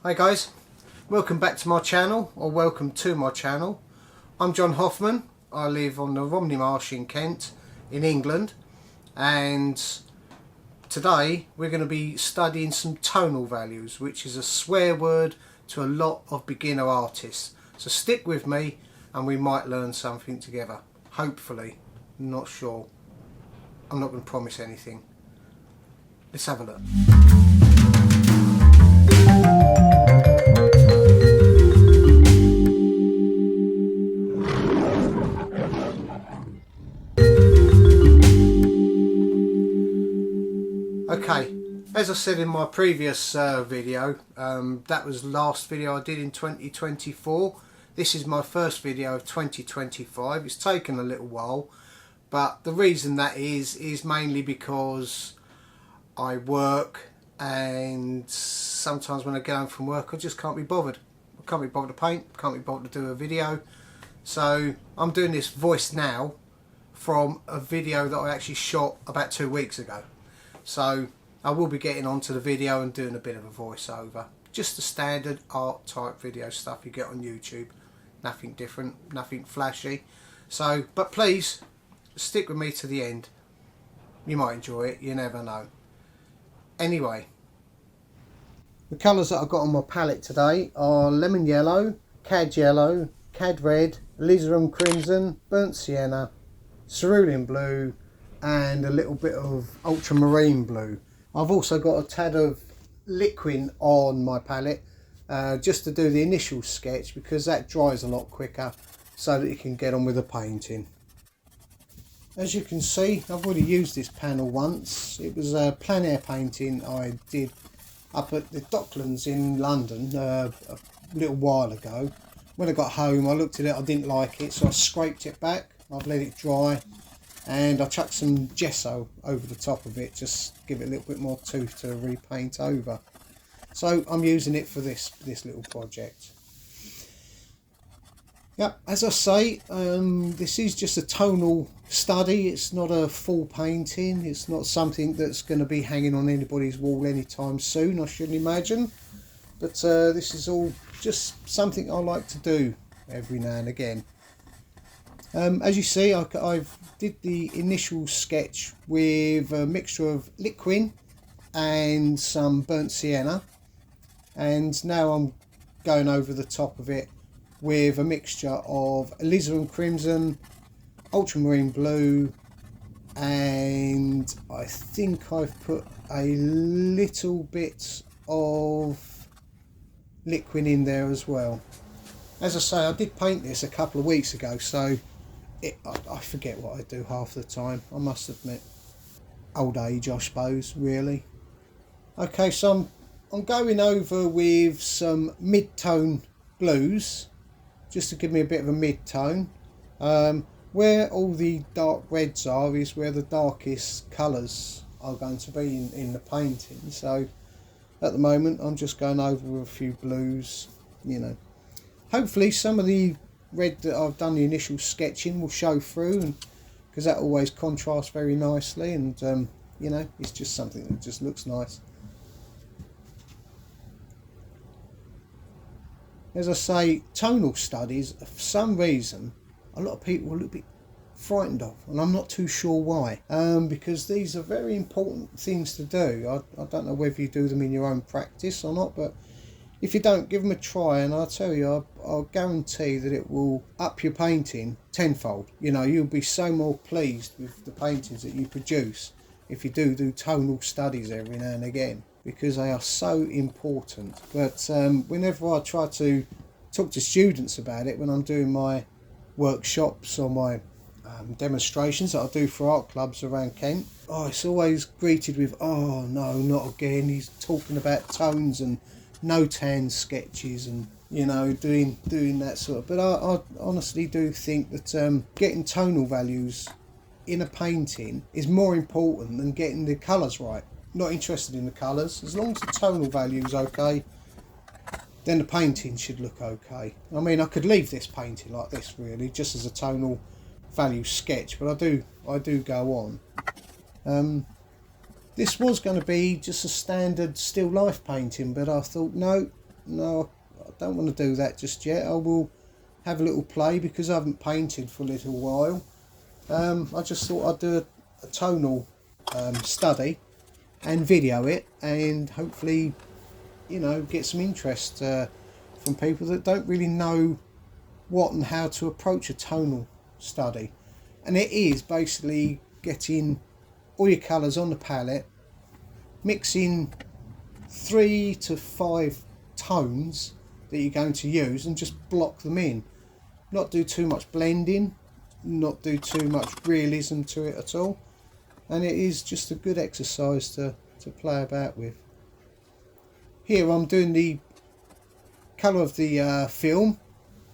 Hi guys, welcome back to my channel, or welcome to my channel. I'm John Hoffman. I live on the Romney Marsh in Kent in England, and today we're going to be studying some tonal values, which is a swear word to a lot of beginner artists. So stick with me and we might learn something together, hopefully. Not sure, I'm not going to promise anything. Let's have a look. Okay, as I said in my previous video, that was the last video I did in 2024. This is my first video of 2025. It's taken a little while, but the reason that is mainly because I work, and sometimes when I get home from work I just can't be bothered. I can't be bothered to paint, can't be bothered to do a video. So I'm doing this voice now from a video that I actually shot about 2 weeks ago. So I will be getting onto the video and doing a bit of a voiceover. Just the standard art type video stuff you get on YouTube. Nothing different, nothing flashy. So, but please stick with me to the end. You might enjoy it, you never know. Anyway, the colours that I've got on my palette today are lemon yellow, cad red, alizarin crimson, burnt sienna, cerulean blue, and a little bit of ultramarine blue. I've also got a tad of liquid on my palette just to do the initial sketch, because that dries a lot quicker so that you can get on with the painting. As you can see, I've already used this panel once. It was a plein air painting I did up at the Docklands in London a little while ago. When I got home I looked at it, I didn't like it, so I scraped it back. I've let it dry, and I chucked some gesso over the top of it, just give it a little bit more tooth to repaint over. So I'm using it for this little project. Yep, as I say, this is just a tonal study. It's not a full painting. It's not something that's going to be hanging on anybody's wall anytime soon, I shouldn't imagine. But this is all just something I like to do every now and again. As you see, I've did the initial sketch with a mixture of liquid and some burnt sienna, and now I'm going over the top of it with a mixture of alizarin crimson, ultramarine blue, and I think I've put a little bit of liquid in there as well. As I say, I did paint this a couple of weeks ago, so I forget what I do half the time, I must admit. Old age, I suppose, really. Okay, so I'm going over with some mid-tone blues, just to give me a bit of a mid-tone. Where all the dark reds are is where the darkest colours are going to be in the painting. So at the moment I'm just going over with a few blues, you know. Hopefully some of the red that I've done the initial sketching will show through, and because that always contrasts very nicely, and you know, it's just something that just looks nice. As I say, tonal studies, for some reason, a lot of people are a little bit frightened of, and I'm not too sure why. Because these are very important things to do. I don't know whether you do them in your own practice or not, but if you don't, give them a try, and I'll tell you, I'll guarantee that it will up your painting tenfold. You know, you'll be so more pleased with the paintings that you produce if you do tonal studies every now and again, because they are so important. But whenever I try to talk to students about it, when I'm doing my workshops or my demonstrations that I do for art clubs around Kent, it's always greeted with, oh no, not again, he's talking about tones and no-tan sketches, and you know, doing that sort of. But I honestly do think that getting tonal values in a painting is more important than getting the colours right. Not interested in the colours, as long as the tonal value is okay, then the painting should look okay. I mean, I could leave this painting like this really, just as a tonal value sketch, but I do go on. This was going to be just a standard still life painting, but I thought no, no, I don't want to do that just yet. I will have a little play because I haven't painted for a little while. I just thought I'd do a tonal study and video it, and hopefully, you know, get some interest from people that don't really know what and how to approach a tonal study. And it is basically getting all your colours on the palette, mixing 3 to 5 tones that you're going to use, and just block them in. Not do too much blending, not do too much realism to it at all, and it is just a good exercise to play about with. Here I'm doing the colour of the film.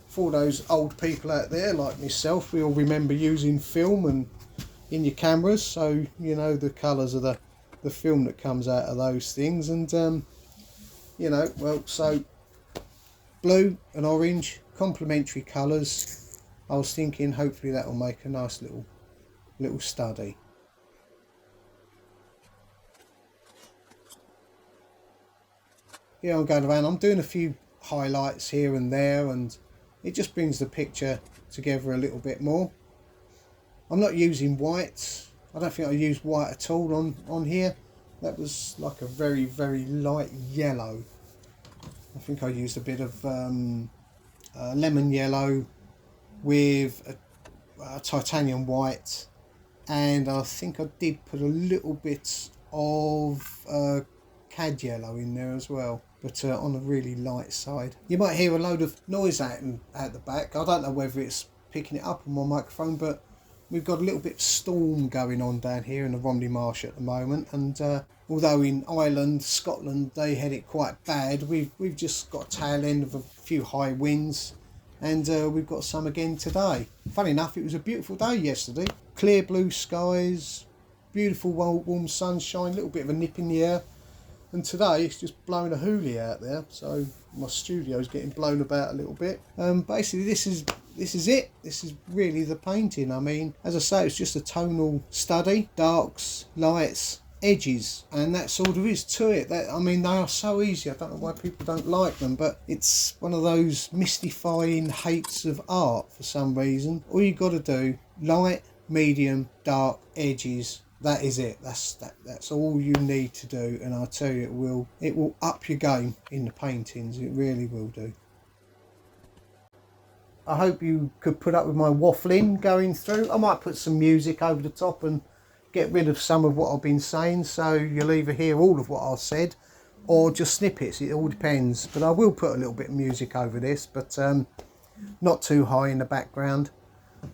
For those old people out there like myself, we all remember using film and in your cameras, so you know the colours of the film that comes out of those things. And you know, well, so blue and orange, complementary colours. I was thinking hopefully that will make a nice little study. Here I'm going around, I'm doing a few highlights here and there, and it just brings the picture together a little bit more. I'm not using white. I don't think I used white at all on here. That was like a very, very light yellow. I think I used a bit of lemon yellow with a titanium white, and I think I did put a little bit of cad yellow in there as well, but on a really light side. You might hear a load of noise out the back. I don't know whether it's picking it up on my microphone, but we've got a little bit of storm going on down here in the Romney Marsh at the moment, and although in Ireland, Scotland, they had it quite bad, we've just got a tail end of a few high winds, and we've got some again today. Funny enough, it was a beautiful day yesterday. Clear blue skies, beautiful warm sunshine, a little bit of a nip in the air. And today it's just blowing a hoolie out there, so my studio's getting blown about a little bit. Basically this is it. This is really the painting. I mean, as I say, it's just a tonal study, darks, lights, edges, and that's all there is to it. I mean, they are so easy. I don't know why people don't like them, but it's one of those mystifying hates of art for some reason. All you got to do, light, medium, dark, edges. That is it. That's all you need to do, and I tell you, it will up your game in the paintings. It really will do. I hope you could put up with my waffling going through. I might put some music over the top and get rid of some of what I've been saying, so you'll either hear all of what I've said or just snippets. It all depends, but I will put a little bit of music over this, but not too high in the background.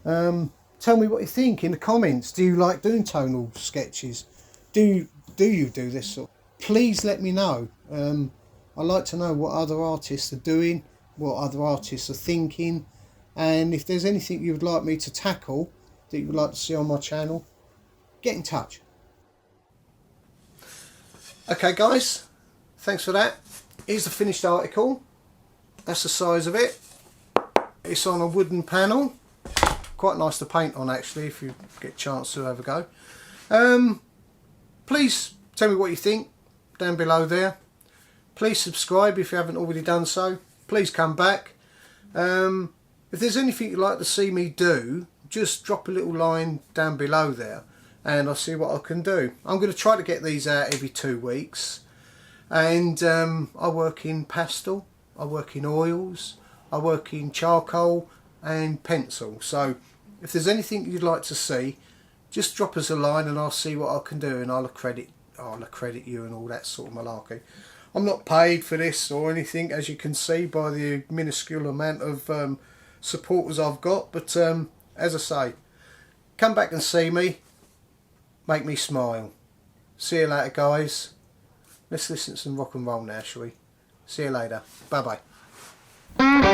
Tell me what you think in the comments. Do you like doing tonal sketches? Do you do this sort? Please let me know. I like to know what other artists are doing, what other artists are thinking, and if there's anything you would like me to tackle that you would like to see on my channel, get in touch. Okay guys, thanks for that. Here's the finished article. That's the size of it. It's on a wooden panel. Quite nice to paint on actually, if you get a chance to have a go. Please tell me what you think down below there. Please subscribe if you haven't already done so. Please come back. If there's anything you'd like to see me do, just drop a little line down below there and I'll see what I can do. I'm going to try to get these out every 2 weeks, and I work in pastel, I work in oils, I work in charcoal and pencil. So if there's anything you'd like to see, just drop us a line and I'll see what I can do, and I'll accredit you and all that sort of malarkey. I'm not paid for this or anything, as you can see by the minuscule amount of supporters I've got, but as I say, come back and see me, make me smile. See you later guys. Let's listen to some rock and roll now, shall we? See you later. Bye bye.